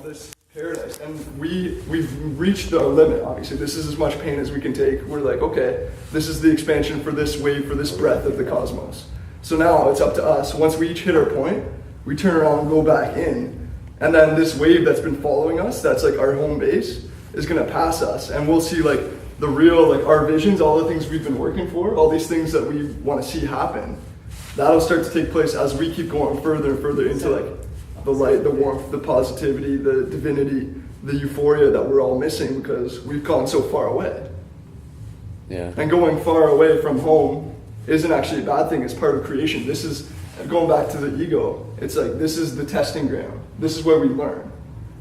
this paradise, and we've reached our limit. Obviously, this is as much pain as we can take. We're like, okay, this is the expansion for this wave, for this breadth of the cosmos. So now it's up to us. Once we each hit our point, we turn around and go back in, and then this wave that's been following us, that's like our home base, is gonna pass us, and we'll see like the real, like our visions, all the things we've been working for, all these things that we want to see happen. That'll start to take place as we keep going further and further into like the light, the warmth, the positivity, the divinity, the euphoria that we're all missing because we've gone so far away. Yeah. And going far away from home isn't actually a bad thing. It's part of creation. This is going back to the ego. It's like this is the testing ground. This is where we learn.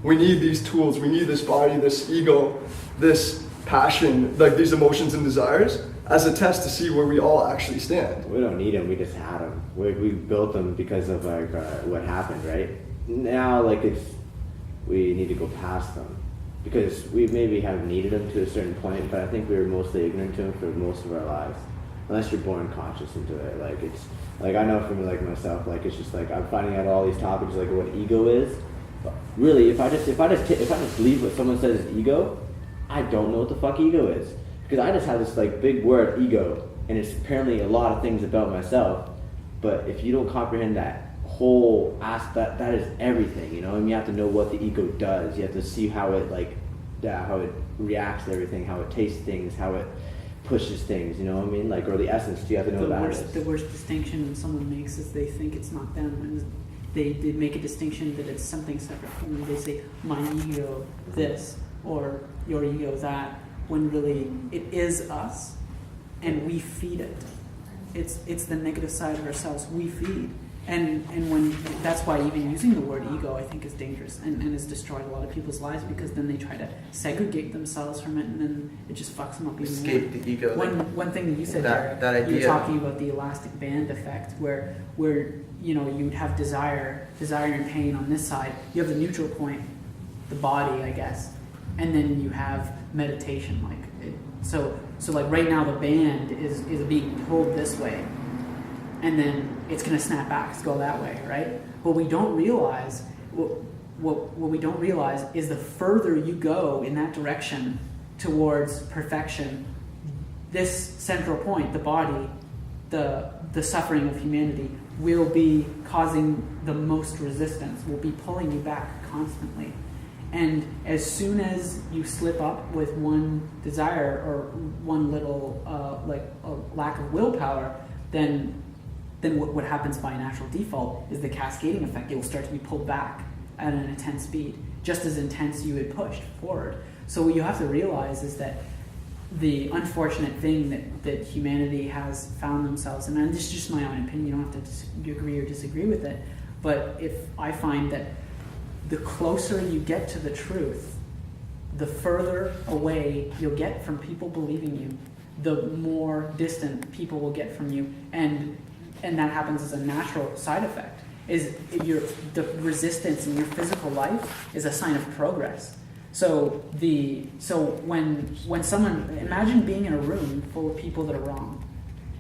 We need these tools. We need this body, this ego, this passion, like these emotions and desires as a test to see where we all actually stand. We don't need them. We just had them. We built them because of like what happened, right? Now, like we need to go past them because we maybe have needed them to a certain point, but I think we were mostly ignorant to them for most of our lives, unless you're born conscious into it. Like it's like I know for me, like myself, like it's just like I'm finding out all these topics, like what ego is. But really, if I just believe what someone says is ego, I don't know what the fuck ego is because I just have this like big word ego, and it's apparently a lot of things about myself. But if you don't comprehend that whole aspect, that is everything, you know. And you have to know what the ego does. You have to see how it how it reacts to everything, how it tastes things, how it pushes things. You know what I mean? Like, or the essence. You have to know that is. The worst distinction someone makes is they think it's not them, and they make a distinction that it's something separate from them. They say my ego this or your ego that, when really it is us, and we feed it. It's the negative side of ourselves we feed. And when that's why even using the word ego, I think, is dangerous and has destroyed a lot of people's lives because then they try to segregate themselves from it and then it just fucks them up even more. Escape the ego. One thing that you said that there, idea. you were talking about the elastic band effect where you would have desire and pain on this side. You have the neutral point, the body, I guess, and then you have meditation. So like right now the band is being pulled this way. And then it's going to snap back, go that way, right? What we don't realize, what we don't realize is the further you go in that direction towards perfection, this central point, the body, the suffering of humanity, will be causing the most resistance, will be pulling you back constantly. And as soon as you slip up with one desire or one little like a lack of willpower, then what happens by natural default is the cascading effect. It will start to be pulled back at an intense speed, just as intense you had pushed forward. So what you have to realize is that the unfortunate thing that humanity has found themselves, and this is just my own opinion, you don't have to agree or disagree with it, but if I find that the closer you get to the truth, the further away you'll get from people believing you, the more distant people will get from you, and that happens as a natural side effect. The resistance in your physical life is a sign of progress. So when someone, imagine being in a room full of people that are wrong.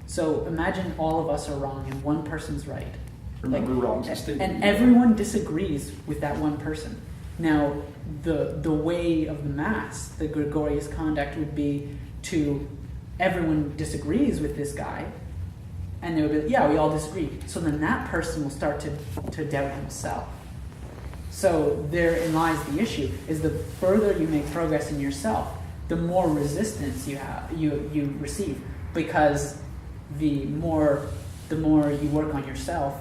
So imagine all of us are wrong and one person's right. Remember wrong. And everyone disagrees with that one person. Now, the way of the mass, the gregarious conduct would be to everyone disagrees with this guy, and they would be like, yeah, we all disagree. So then that person will start to doubt himself. So therein lies the issue, is the further you make progress in yourself, the more resistance you receive. Because the more you work on yourself,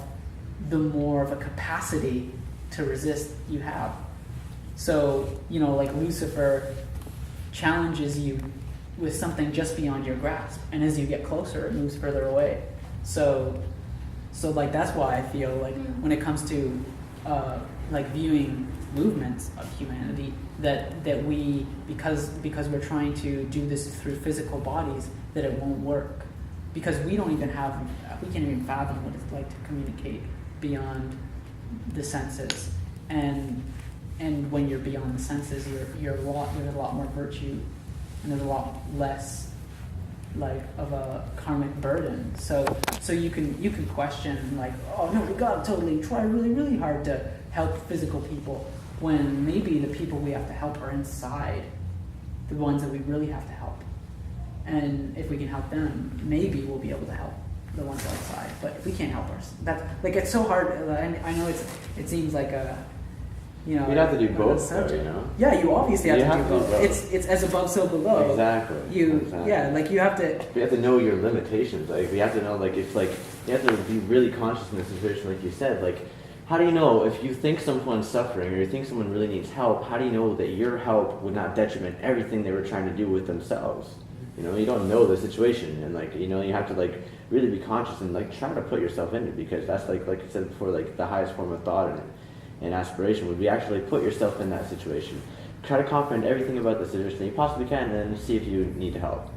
the more of a capacity to resist you have. So, like Lucifer challenges you with something just beyond your grasp. And as you get closer, it moves further away. So like that's why I feel like when it comes to like viewing movements of humanity, that we because we're trying to do this through physical bodies, that it won't work, because we can't even fathom what it's like to communicate beyond the senses, and when you're beyond the senses, you're a lot more virtue, and there's a lot less like of a karmic burden. So you can question like, oh no, we gotta totally try really, really hard to help physical people. when maybe the people we have to help are inside, the ones that we really have to help. And if we can help them, maybe we'll be able to help the ones outside. But if we can't help us, that's like, it's so hard. I know it seems like a, you know, You'd have to do a both, though, subject. you know? Yeah, you obviously have You to have do to do both. both. It's as above, so below. Exactly. Exactly. Yeah, like you have to. You have to know your limitations. Like, we have to know, like, if, like, you have to be really conscious in this situation, like you said. Like, how do you know if you think someone's suffering or you think someone really needs help, how do you know that your help would not detriment everything they were trying to do with themselves? You know, you don't know the situation, and, like, you know, you have to, like, really be conscious and, like, try to put yourself in it, because that's, like I said before, like, the highest form of thought and aspiration would be actually put yourself in that situation. Try to comprehend everything about the situation that you possibly can, and then see if you need help.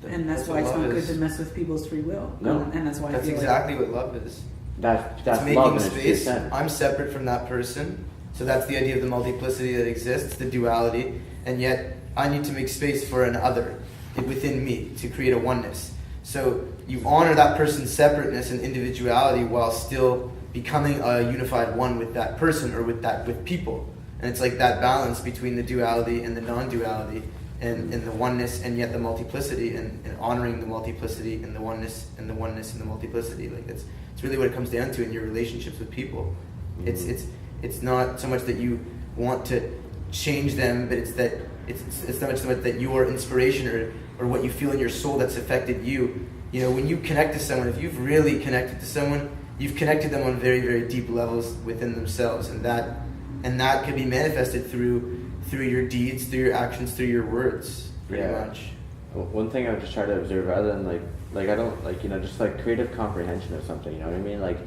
And that's why it's not good to mess with people's free will. No. And that's why I That's feel exactly what love is. That's It's love making in its pure space. sense. I'm separate from that person. So that's the idea of the multiplicity that exists, the duality. And yet I need to make space for an other within me to create a oneness. So you honor that person's separateness and individuality while still becoming a unified one with that person or with people. And it's like that balance between the duality and the non-duality and the oneness and yet the multiplicity and honoring the multiplicity and the oneness and the oneness and the multiplicity. Like it's really what it comes down to in your relationships with people. Mm-hmm. It's not so much that you want to change them, but it's that it's not so much that your inspiration or what you feel in your soul that's affected you. You know, when you connect to someone, if you've really connected to someone, you've connected them on very, very deep levels within themselves, and that can be manifested through your deeds, through your actions, through your words, pretty much. Well, one thing I would just try to observe, rather than like I don't like, you know, just like creative comprehension of something, you know what I mean? Like,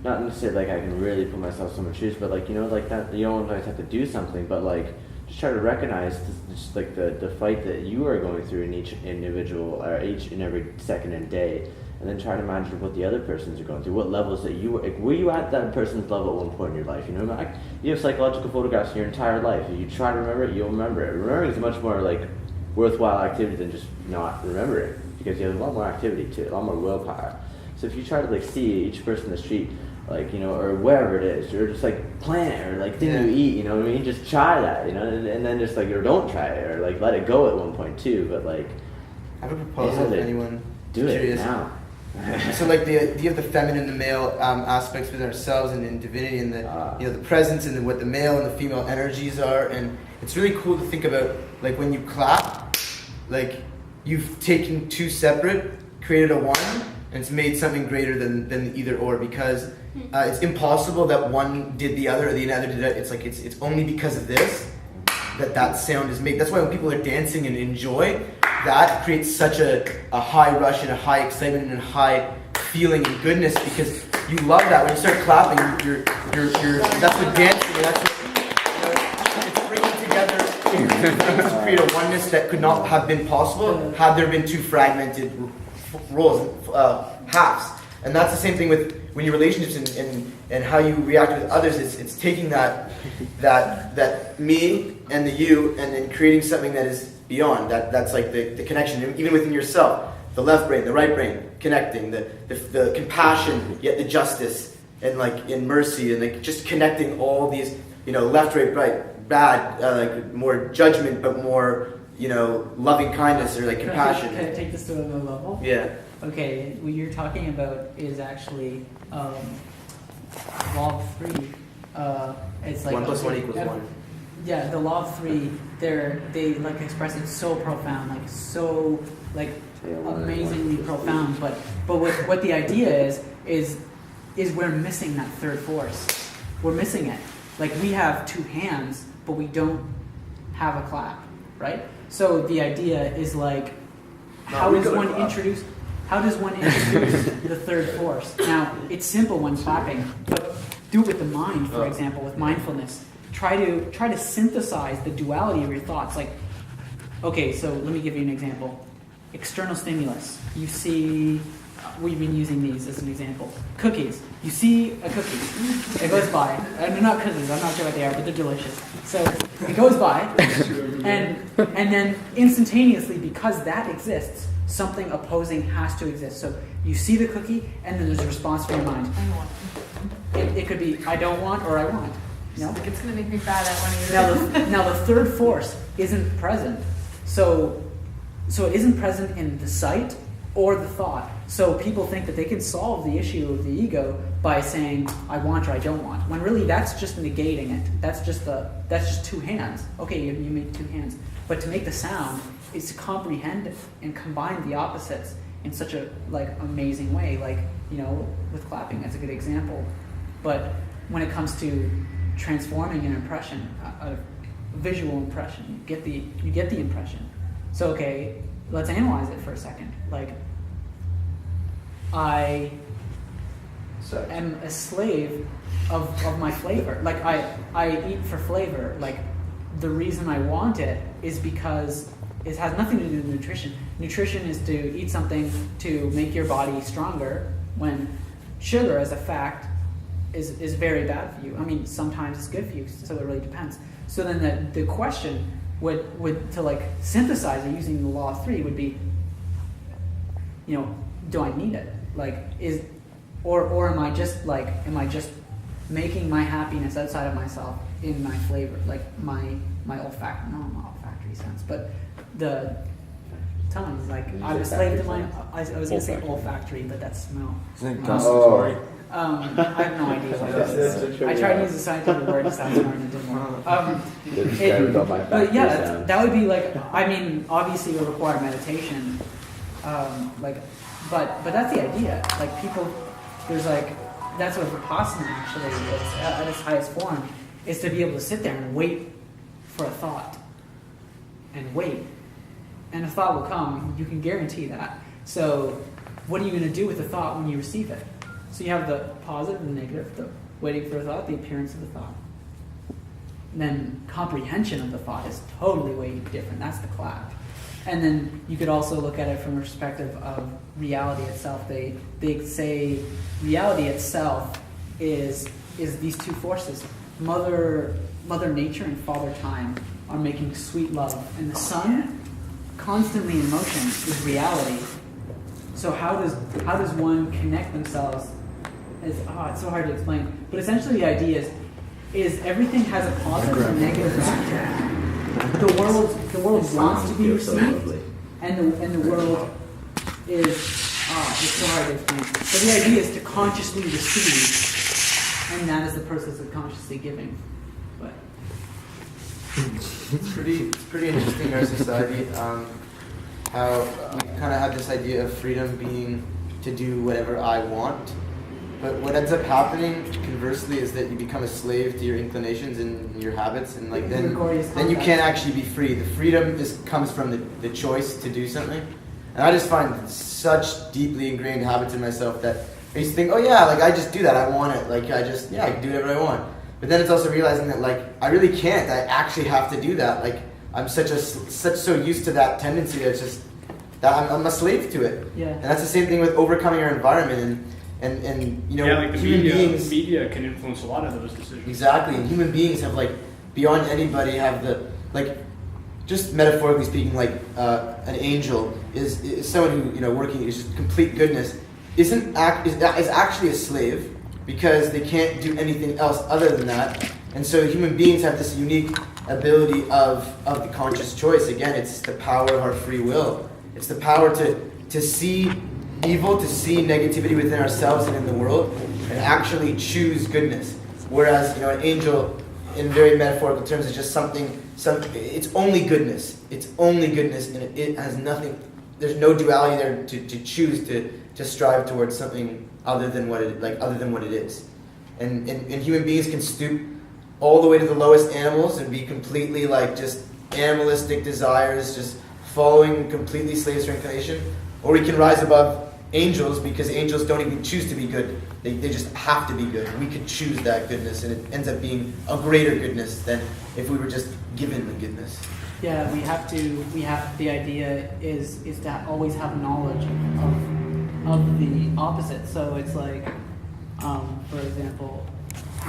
not necessarily like I can really put myself in someone's shoes, but like, you know, like that, you don't always have to do something, but like just try to recognize just like the fight that you are going through in each individual or each and every second and day, and then try to imagine what the other persons are going through, what levels that you were you at that person's level at one point in your life, you know? Like, you have psychological photographs in your entire life. If you try to remember it, you'll remember it. Remembering is a much more like worthwhile activity than just not remembering, because you have a lot more activity to it, a lot more willpower. So if you try to like see each person in the street, like, you know, or wherever it is, or just like plant or like thing you eat, you know what I mean? Just try that, you know, and then just like, or don't try it, or like let it go at one point too, but like, I have a proposal for anyone do curious. it now. So like the idea of the feminine and the male aspects within ourselves and in divinity and the you know, the presence and what the male and the female energies are, and it's really cool to think about, like, when you clap, like you've taken two separate, created a one, and it's made something greater than the either or, because it's impossible that one did the other or the other did it. It's like it's only because of this that sound is made. That's why when people are dancing and enjoy, that creates such a high rush and a high excitement and a high feeling and goodness, because you love that. When you start clapping, you're that's what dancing, and that's what, it's bringing together to create a oneness that could not have been possible had there been two fragmented roles, halves. And that's the same thing with when your relationships and how you react with others. It's taking that me and the you, and then creating something that is beyond that. That's like the connection, even within yourself. The left brain, the right brain, connecting the compassion, yet the justice, and like in mercy, and like just connecting all these, you know, left, right, bad, like more judgment, but more, you know, loving kindness or like compassion. Can I take this to another level? Yeah. Okay, what you're talking about is actually law of three. It's like 1 + 1 = 1. Yeah, the law of three. They like express it so profound, like so like amazingly profound. But what the idea is we're missing that third force. We're missing it. Like, we have two hands, but we don't have a clap, right? So the idea is like, how does one introduce the third force? Now, it's simple when clapping, but do it with the mind, for example, with mindfulness. Try to synthesize the duality of your thoughts. Like, okay, so let me give you an example. External stimulus. You see, we've been using these as an example. Cookies. You see a cookie. It goes by. And they're not cookies. I'm not sure what they are, but they're delicious. So it goes by, and then instantaneously, because that exists, something opposing has to exist. So you see the cookie, and then there's a response from your mind. It could be I don't want or I want. You know? Like, it's gonna make me bad at one of your. Now the third force isn't present, so it isn't present in the sight or the thought. So people think that they can solve the issue of the ego by saying I want or I don't want, when really that's just negating it. That's just two hands. Okay, you make two hands, but to make the sound is to comprehend it and combine the opposites in such a amazing way. Like, you know, with clapping, that's a good example. But when it comes to transforming an impression, a visual impression, you get the impression. So okay, let's analyze it for a second. Like, I am a slave of my flavor. Like, I eat for flavor. Like, the reason I want it is because it has nothing to do with nutrition. Nutrition is to eat something to make your body stronger, when sugar, as a fact, is very bad for you. I mean, sometimes it's good for you, so it really depends. So then the question would to synthesize it using the law of three would be, you know, do I need it? Like, or am I just making my happiness outside of myself in my flavor, like my olfactory, not olfactory sense, but the tongue is like, I'm a slave to my, I was going to say olfactory, but that's smell. Isn't it gustatory? I have no idea what that is. I tried to use a scientific word to sound smart and it didn't work. But yeah, that would be I mean, obviously it would require meditation, but that's the idea. Like, people, there's that's what Vipassana actually is at its highest form, is to be able to sit there and wait for a thought. And wait. And a thought will come, you can guarantee that. So what are you going to do with the thought when you receive it? So you have the positive and the negative, the waiting for a thought, the appearance of the thought. And then comprehension of the thought is totally way different. That's the clap. And then you could also look at it from a perspective of reality itself. They say reality itself is these two forces. Mother Nature and Father Time are making sweet love, and the sun, constantly in motion, is reality. So how does one connect themselves? It's so hard to explain. But essentially the idea is everything has a positive and negative factor. The world wants to be received, and the world is it's so hard to explain. But the idea is to consciously receive, and that is the process of consciously giving. But it's pretty interesting in our society, how we kind of have this idea of freedom being to do whatever I want. But what ends up happening, conversely, is that you become a slave to your inclinations and your habits, and then you can't actually be free. The freedom comes from the choice to do something. And I just find such deeply ingrained habits in myself that I used to think, oh yeah, I just do that, I want it. I can do whatever I want. But then it's also realizing that I really can't. I actually have to do that. I'm so used to that tendency that it's just that I'm a slave to it. Yeah. And that's the same thing with overcoming our environment and you know, the human beings. Media can influence a lot of those decisions. Exactly, and human beings have beyond anybody have the just metaphorically speaking, an angel is someone who working is just complete goodness. Is actually a slave because they can't do anything else other than that. And so human beings have this unique ability of the conscious choice. Again, it's the power of our free will. It's the power to see evil, to see negativity within ourselves and in the world, and actually choose goodness. Whereas, an angel, in very metaphorical terms, is just it's only goodness. It's only goodness, and it has nothing, there's no duality there to choose to strive towards something other than what it is. And human beings can stoop all the way to the lowest animals and be completely just animalistic desires, just following completely slaves to inclination. Or we can rise above angels, because angels don't even choose to be good. They just have to be good. We could choose that goodness, and it ends up being a greater goodness than if we were just given the goodness. yeah, the idea is to always have knowledge of the opposite. So it's for example,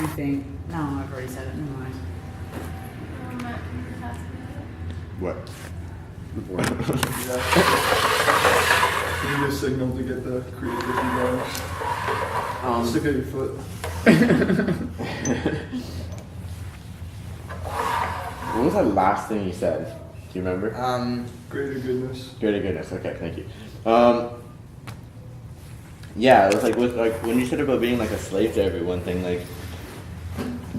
you think, no, I've already said it, never mind. What? You need a signal to get the creativity going. Stick out your foot. was that last thing you said? Do you remember? Greater goodness. Greater goodness. Okay, thank you. Yeah, it was like when you said about being like a slave to everyone thing, like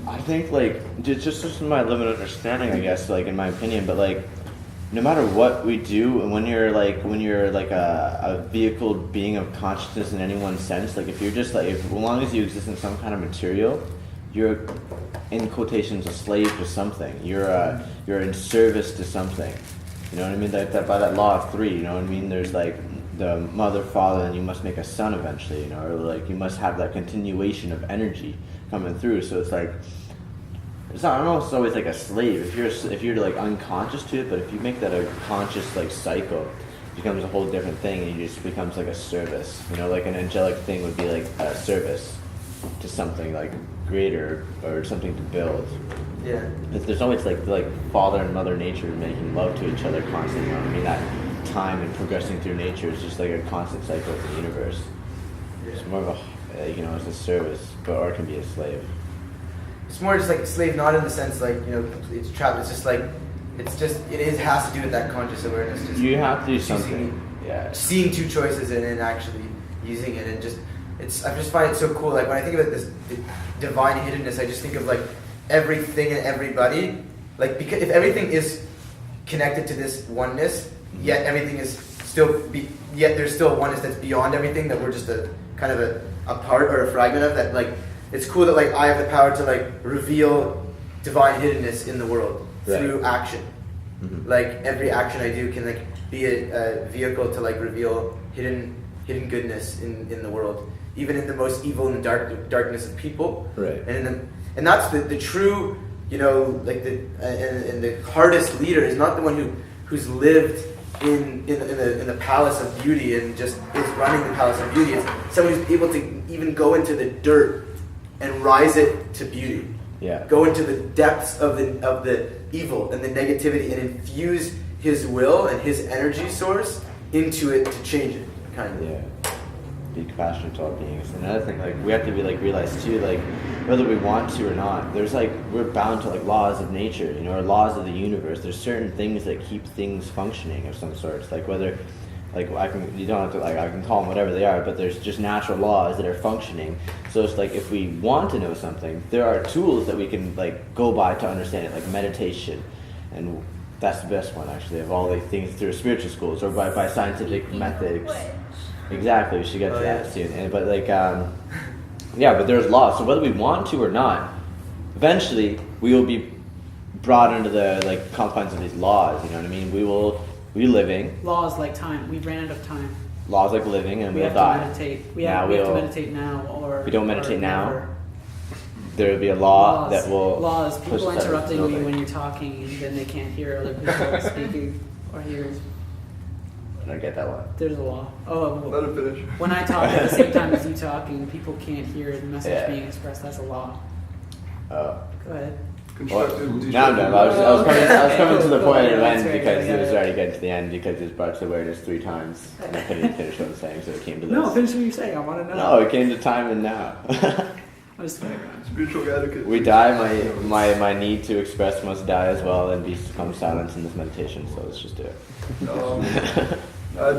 I think like just my limited understanding, I guess, like in my opinion, but like no matter what we do, and when you're like a vehicle being of consciousness in any one sense, like if you're just like as long as you exist in some kind of material, you're in quotations a slave to something. You're in service to something. You know what I mean? That by that law of three, you know what I mean? There's like the mother, father, and you must make a son eventually, you know, or like you must have that continuation of energy coming through. So it's like it's not. I don't know. It's always like a slave. If you're like unconscious to it, but if you make that a conscious like cycle, it becomes a whole different thing, and it just becomes like a service. You know, like an angelic thing would be like a service to something like greater or something to build. Yeah. There's always like father and mother nature making love to each other constantly. You know what I mean? That time and progressing through nature is just like a constant cycle of the universe. It's more of a it's a service, but or it can be a slave. It's more just like a slave, not in the sense like, it's trapped. It's just like, it has to do with that conscious awareness. Just You have to do something. Yeah. seeing two choices and then actually using it, and I just find it so cool. Like when I think about this divine hiddenness, I just think of like everything and everybody. Like because if everything is connected to this oneness, yet everything is yet there's still a oneness that's beyond everything that we're just a kind of a part or a fragment of that. Like it's cool that like I have the power to like reveal divine hiddenness in the world through action. Mm-hmm. Like every action I do can like be a vehicle to like reveal hidden goodness in the world, even in the most evil and darkness of people. Right. And that's the true, like the hardest leader is not the one who's lived in the palace of beauty and just is running the palace of beauty. It's someone who's able to even go into the dirt and rise it to beauty. Yeah. Go into the depths of the evil and the negativity and infuse his will and his energy source into it to change it, kind of. Yeah. Be compassionate to all beings. Another thing, like we have to be like realize too, like whether we want to or not, there's like we're bound to like laws of nature, or laws of the universe. There's certain things that keep things functioning of some sorts. Like whether like you don't have to I can call them whatever they are, but there's just natural laws that are functioning. So it's like if we want to know something, there are tools that we can like go by to understand it, like meditation, and that's the best one actually of all the things through spiritual schools or by scientific methods. Exactly, we should get to that soon. But like, but there's laws. So whether we want to or not, eventually we will be brought into the like confines of these laws. You know what I mean? We will be living. Laws like time. We ran out of time. Laws like living, and we we'll have die. to meditate. We have to meditate now, or if we don't meditate now, never. there will be a law Laws. that will Laws. People push us interrupting out of me the when you're talking, and then they can't hear other people speaking or hear. I don't get that one. There's a law. Oh, Let it finish. when I talk at the same time as you talking, people can't hear the message being expressed. That's a law. Oh. Go ahead. Constructive. Now I'm done. I was coming to the point of That's end right, because yeah, it was yeah. already getting to the end because it brought to awareness 3 times. And I couldn't finish what I was saying, so it came to this. No, finish what you're saying. I want to know. No, it came to time and now. I was playing around. Spiritual etiquette. We die, my need to express must die as well and become silence in this meditation, so let's just do it.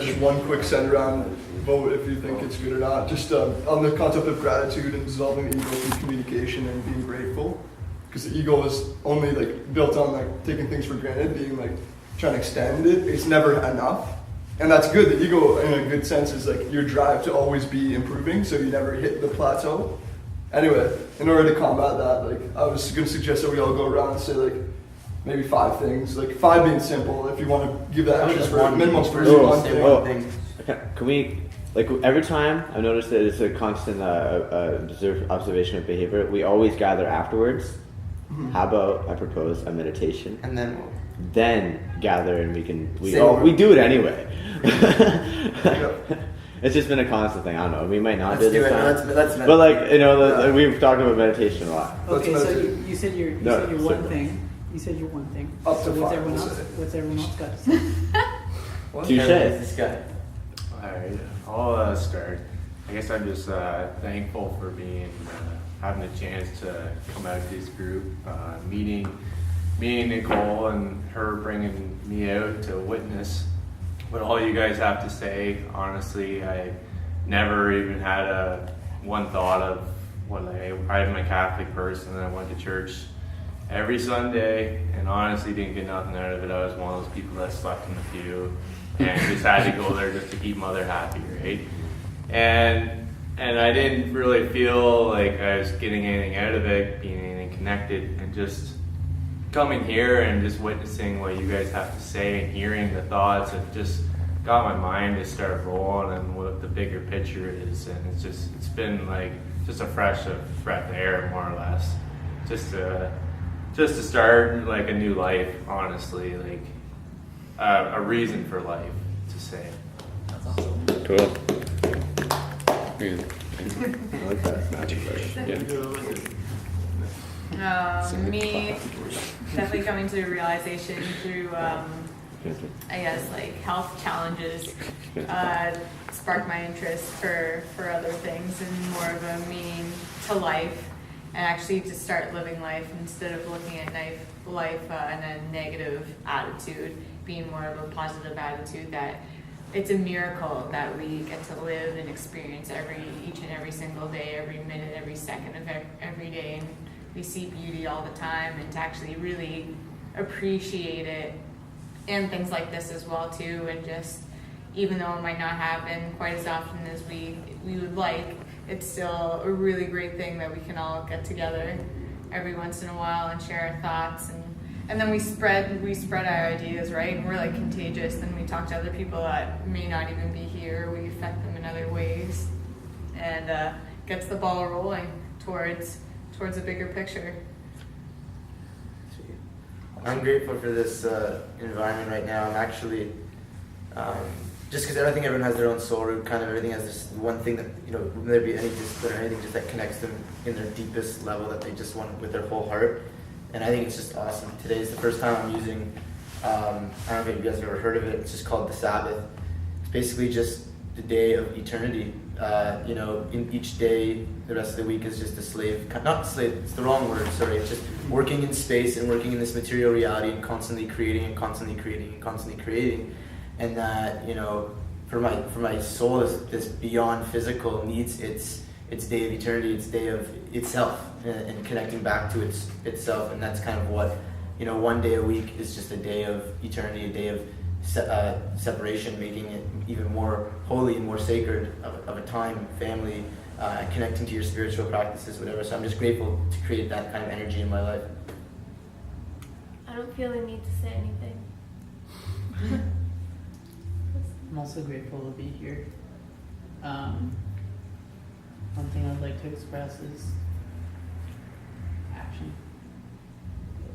Just one quick send around vote if you think it's good or not. Just on the concept of gratitude and dissolving ego through communication and being grateful. Because the ego is only like built on like taking things for granted, being like trying to extend it. It's never enough. And that's good. The ego in a good sense is like your drive to always be improving, so you never hit the plateau. Anyway, in order to combat that, like I was gonna suggest that we all go around and say like maybe 5 things. Like 5 being simple. If you want to give that extra for minimum for one thing. Okay. Can we, like every time I've noticed that it's a constant observation of behavior, we always gather afterwards. Mm-hmm. How about I propose a meditation? And then gather and we do it anyway. It's just been a constant thing. I don't know. We might not do this time. Let's but like we've talked about meditation a lot. Okay, so you said your one so thing. You said your one thing. Up to So 5, what's everyone else got to say? Touche. This guy. Alright, I'll start. I guess I'm just thankful for being having a chance to come out of this group, meeting me and Nicole and her bringing me out to witness what all you guys have to say. Honestly, I never even had one thought of I'm a Catholic person and I went to church every Sunday and honestly didn't get nothing out of it. I was one of those people that slept in the pew and just had to go there just to keep mother happy, right? And I didn't really feel like I was getting anything out of it, being anything connected, and just coming here and just witnessing what you guys have to say and hearing the thoughts, it just got my mind to start rolling and what the bigger picture is. And it's been like just a fresh breath of air, more or less, just to start like a new life, honestly, like a reason for life, to say. That's awesome. Cool. Yeah. I like that. Magic Me definitely coming to a realization through, I guess, like health challenges sparked my interest for other things and more of a meaning to life, and actually to start living life instead of looking at life in a negative attitude, being more of a positive attitude, that it's a miracle that we get to live and experience each and every single day, every minute, every second of every day, and we see beauty all the time, and to actually really appreciate it, and things like this as well too, and just even though it might not happen quite as often as we would like, it's still a really great thing that we can all get together every once in a while and share our thoughts, and then we spread our ideas, right? And we're like contagious, and we talk to other people that may not even be here. We affect them in other ways, and gets the ball rolling towards a bigger picture. I'm grateful for this environment right now. I'm actually, just because I think everyone has their own soul root, kind of everything has this one thing that, whether there be any discipline or anything just that connects them in their deepest level that they just want with their whole heart. And I think it's just awesome. Today is the first time I'm using, I don't know if you guys have ever heard of it, it's just called the Sabbath. It's basically just the day of eternity. In each day, the rest of the week is just a slave, not slave, it's the wrong word, sorry, it's just working in space and working in this material reality and constantly creating and constantly creating and constantly creating. And that, for my soul, this beyond physical needs its day of eternity, its day of itself, and connecting back to itself. And that's kind of what, one day a week is just a day of eternity, a day of separation, making it even more holy and more sacred of a time, family, connecting to your spiritual practices, whatever. So I'm just grateful to create that kind of energy in my life. I don't feel the need to say anything. I'm also grateful to be here. One thing I'd like to express is action.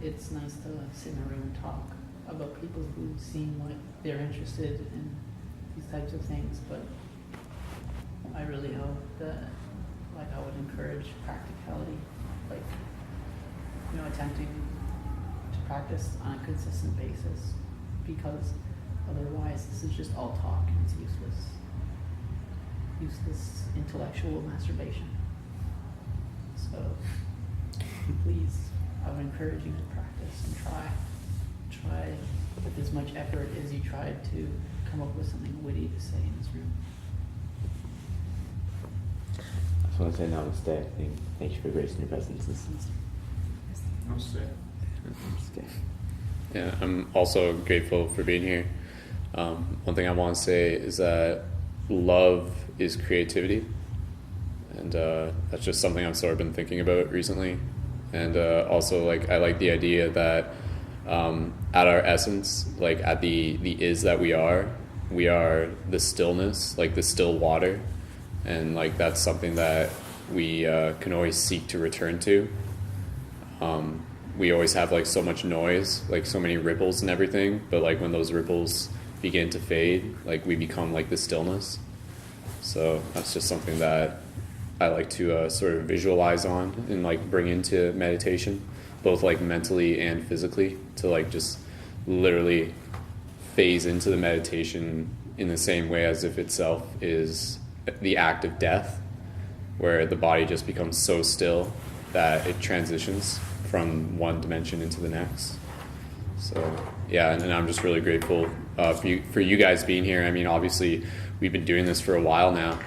It's nice to sit in a room and talk about people who seem like they're interested in these types of things, but I really hope that, I would encourage practicality, attempting to practice on a consistent basis, because otherwise this is just all talk and it's useless intellectual masturbation. So please, I would encourage you to practice and try with as much effort as you tried to come up with something witty to say in this room. I just want to say namaste. Thank you for gracing your presence. Namaste. Yeah, I'm also grateful for being here. One thing I want to say is that love is creativity, and that's just something I've sort of been thinking about recently. And also, I like the idea that at our essence, at the is that we are the stillness, the still water, and that's something that we can always seek to return to. We always have so much noise, so many ripples and everything, but when those ripples begin to fade, we become the stillness. So that's just something that I like to sort of visualize on and bring into meditation, both mentally and physically, to just literally phase into the meditation in the same way as if itself is the act of death, where the body just becomes so still that it transitions from one dimension into the next. So yeah, and I'm just really grateful for you guys being here. I mean, obviously, we've been doing this for a while now,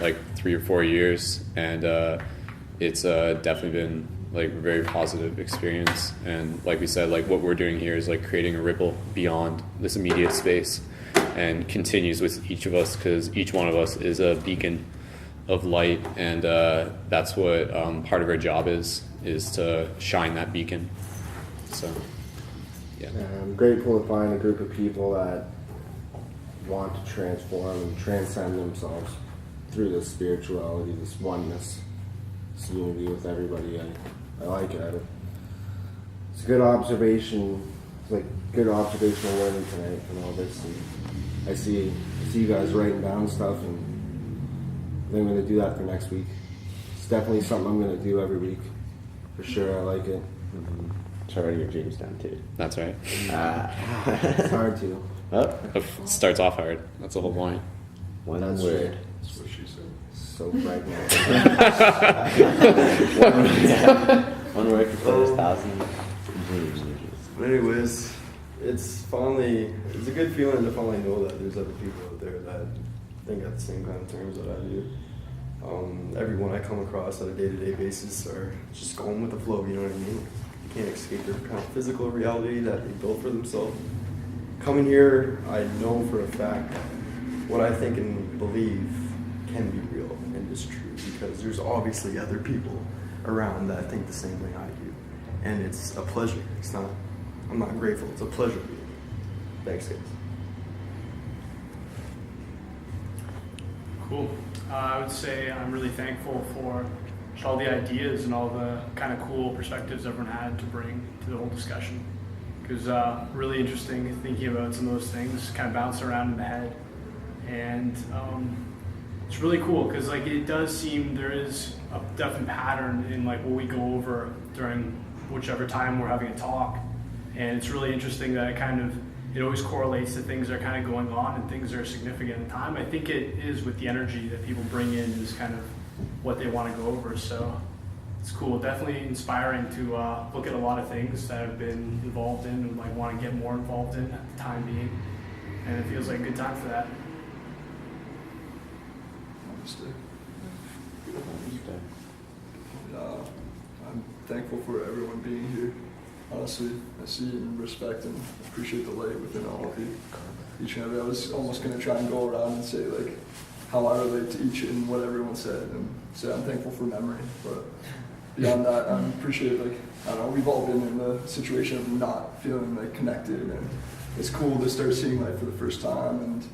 like 3 or 4 years, and it's definitely been like a very positive experience. And like we said, like what we're doing here is like creating a ripple beyond this immediate space, and continues with each of us, because each one of us is a beacon of light, and that's what part of our job is to shine that beacon. So yeah. I'm grateful to find a group of people that want to transform and transcend themselves through this spirituality, this oneness, this unity with everybody. I like it. It's a good observation. It's like good observational learning tonight from all this. And I see you guys writing down stuff, and I think I'm going to do that for next week. It's definitely something I'm going to do every week. For sure, I like it. Mm-hmm. Try writing your dreams down too. That's right. It's hard to. Oh, It starts off hard. That's the whole point. one That's word. true. That's what she said. So pregnant. One word for 1,000 dreams. But anyways, it's a good feeling to finally know that there's other people out there that think at the same kind of terms that I do. Everyone I come across on a day-to-day basis are just going with the flow, you know what I mean? You can't escape their kind of physical reality that they built for themselves. Coming here, I know for a fact what I think and believe can be real and is true, because there's obviously other people around that think the same way I do. And it's a pleasure. I'm not grateful, it's a pleasure. Thanks, guys. Cool. I would say I'm really thankful for just all the ideas and all the kind of cool perspectives everyone had to bring to the whole discussion. Because really interesting thinking about some of those things kind of bounce around in the head. And it's really cool because like it does seem there is a definite pattern in like what we go over during whichever time we're having a talk. And it's really interesting that it always correlates to things that are kind of going on and things that are significant in time. I think it is with the energy that people bring in is kind of what they want to go over. So it's cool, definitely inspiring to look at a lot of things that I've been involved in and like want to get more involved in at the time being. And it feels like a good time for that. Namaste. I'm thankful for everyone being here. Honestly, I see and respect and appreciate the light within all of you. Each and every, I was almost going to try and go around and say like how I relate to each and what everyone said, and say I'm thankful for memory. But beyond that, I appreciate like, I don't know, we've all been in the situation of not feeling like connected, and it's cool to start seeing light for the first time, and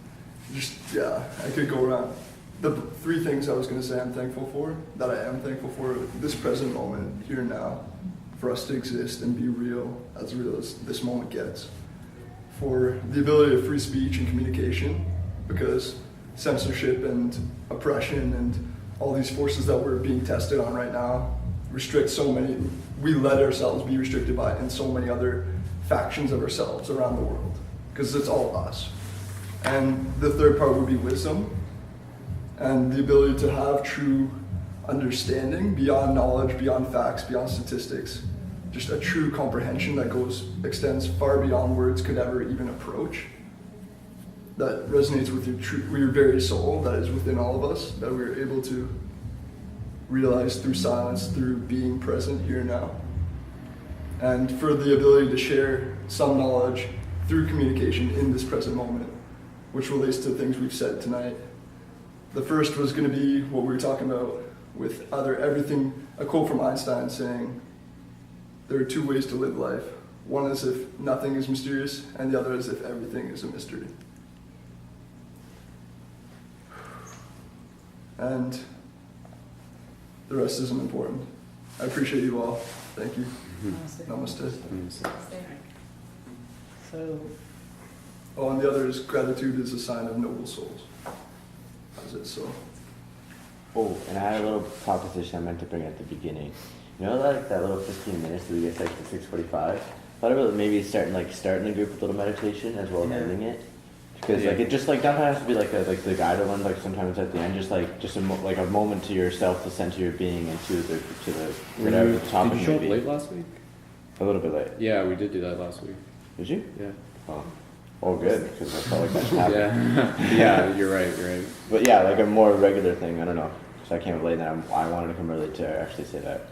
just, yeah, I could go around. The 3 things I was going to say I'm thankful for, that I am thankful for, this present moment, here and now, for us to exist and be real as this moment gets. For the ability of free speech and communication, because censorship and oppression and all these forces that we're being tested on right now restrict so many, we let ourselves be restricted by, and so many other factions of ourselves around the world, because it's all us. And the third part would be wisdom, and the ability to have true understanding beyond knowledge, beyond facts, beyond statistics, just a true comprehension that extends far beyond words could ever even approach, that resonates with your very soul that is within all of us, that we're able to realize through silence, through being present here and now. And for the ability to share some knowledge through communication in this present moment, which relates to things we've said tonight. The first was going to be what we were talking about with everything, a quote from Einstein saying, there are 2 ways to live life. One is if nothing is mysterious, and the other is if everything is a mystery. And the rest isn't important. I appreciate you all. Thank you. Namaste. So, Oh, and the other is gratitude is a sign of noble souls. That's it, so. Oh, and I had a little proposition I meant to bring at the beginning. You know, like that little 15 minutes that we get to 6:45. Thought about maybe starting a group with a little meditation as well as ending it, because like it just like that has to be like the guided one. Like sometimes at the end, just a moment to yourself to center your being and to the whatever the topic Did you show may up be. late last week? A little bit late. Yeah, we did do that last week. Did you? Yeah. Oh, good, because I felt like that should happen. Yeah. Yeah, you're right. You're right. But yeah, like a more regular thing. I don't know. So I came late, and I wanted to come early to actually say that.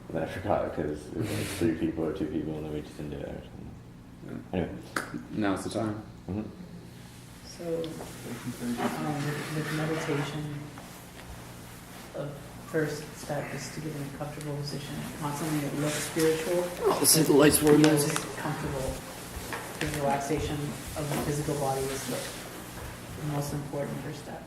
And then I forgot because it was like 3 people or 2 people, and then we just didn't do it. Or something. Yeah. Anyway. Now's the time. Mm-hmm. So, with meditation, the first step is to get in a comfortable position, not something that looks spiritual. Oh, let's see the lights for a minute. Feels comfortable. The relaxation of the physical body is the most important first step.